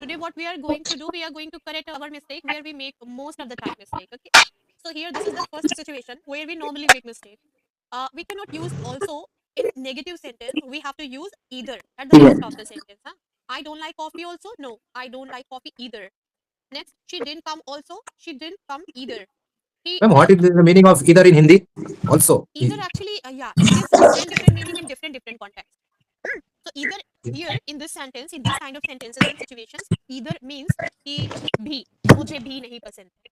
Today what we are going to do, we are going to correct our mistake where we make most of the time mistake. Okay, so here this is the first situation where we normally make mistake. We cannot use also in negative sentence. We have to use either at the Yeah. last of the sentence. Huh? I don't like coffee also. No, I don't like coffee either. Next, she didn't come also. She didn't come either. He Ma'am, what just is the meaning of either in Hindi? Also. either actually, yeah, it is different different meaning in different context. So either here in this sentence, in these kind of sentences and situations, either means कि भी मुझे भी नहीं पसंद है.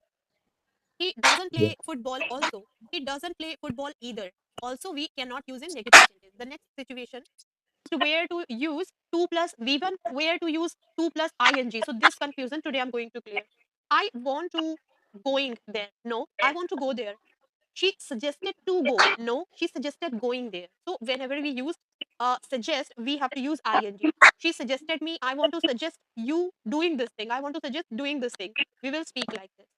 He doesn't Yeah. play football also. He doesn't play football either. Also, we cannot use in negative sentence. The next situation is where to use 2 plus V1, where to use 2 plus ing. So this confusion today I'm going to clear. I want to going there. No, I want to go there. She suggested to go. No, she suggested going there. So whenever we use suggest, we have to use ing. She suggested me. I want to suggest you doing this thing. I want to suggest doing this thing. We will speak like this.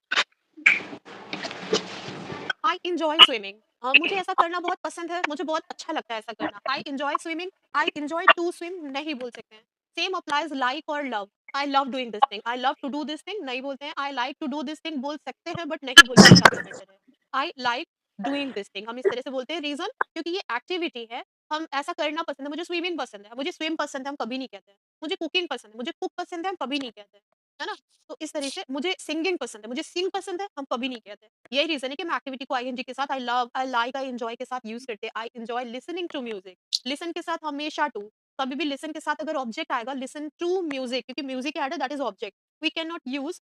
I enjoy swimming. मुझे ऐसा करना बहुत पसंद है, मुझे बहुत अच्छा लगता है ऐसा करना. I enjoy swimming, I enjoy to swim नहीं बोल सकते हैं. सेम अप्लाइज लाइक और love. I love doing this thing, I love to do this thing नहीं बोलते हैं. I like to do this thing बोल सकते हैं बट नहीं बोलना ज्यादा बेटर है. I like doing this thing हम इस तरह से बोलते हैं. रीजन क्योंकि ये एक्टिविटी है, हम ऐसा करना पसंद है. मुझे स्विमिंग पसंद है, मुझे स्विम पसंद है, हम कभी नहीं कहते हैं. मुझे कुकिंग पसंद है, मुझे कुक पसंद है, हम कभी नहीं कहते हैं, है ना. तो इस तरह से मुझे सिंगिंग पसंद है, मुझे सिंग पसंद है, हम कभी नहीं कहते. यही रीजन है कि हम एक्टिविटी को आईएनजी के साथ I love, I like, I enjoy के साथ यूज करते हैं. I enjoy listening to music. Listen के साथ हमेशा टू. कभी भी लिसन के साथ अगर ऑब्जेक्ट आएगा, लिसन टू म्यूजिक, क्योंकि म्यूजिक ऐड है, that is object. We can not use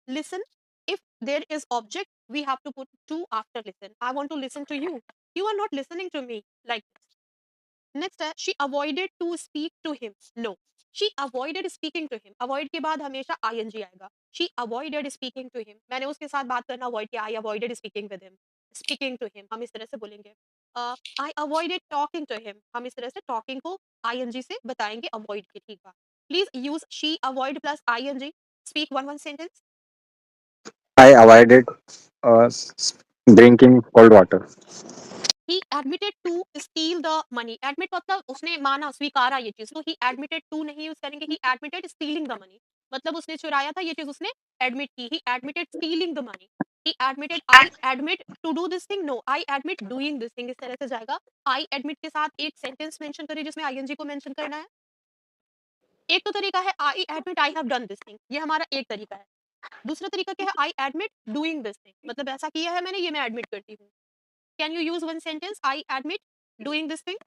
listen if there is object. We have to put to after listen. I want to listen to you. You are not listening to me like this. Next है she avoided to speak to him. No, she avoided speaking to him. Avoid के बाद हमेशा ING आएगा. She avoided speaking to him. मैंने उसके साथ बात करना अवॉइड किया. I avoided speaking with him. Speaking to him हम इस तरह से बोलेंगे. I avoided talking to him. हम इस तरह से टॉकिंग को आईएनजी से बताएंगे अवॉइड के. ठीक है, please use she avoid plus ING. Speak one one sentence. I avoided drinking cold water. He admitted to steal the money. Admit मतलब उसने माना, स्वीकारा ये चीज. तो ही एडमिटेड टू नहीं यूज करेंगे. He admitted stealing the money. मतलब उसने चुराया था ये चीज, उसने एडमिट की. He admitted stealing the money. He admitted I admit to do this thing. No, I admit doing this thing. इस तरह से जाएगा. आई एडमिट के साथ एक सेंटेंस मेंशन करिए जिसमें आईएनजी को मेंशन करना है. एक तो तरीका है I admit I have done this thing, ये हमारा एक तरीका है. दूसरा तरीका क्या है? आई एडमिट डूइंग दिस थिंग, मतलब ऐसा किया है मैंने, ये मैं एडमिट करती हूँ. Can you use one sentence I admit doing this thing?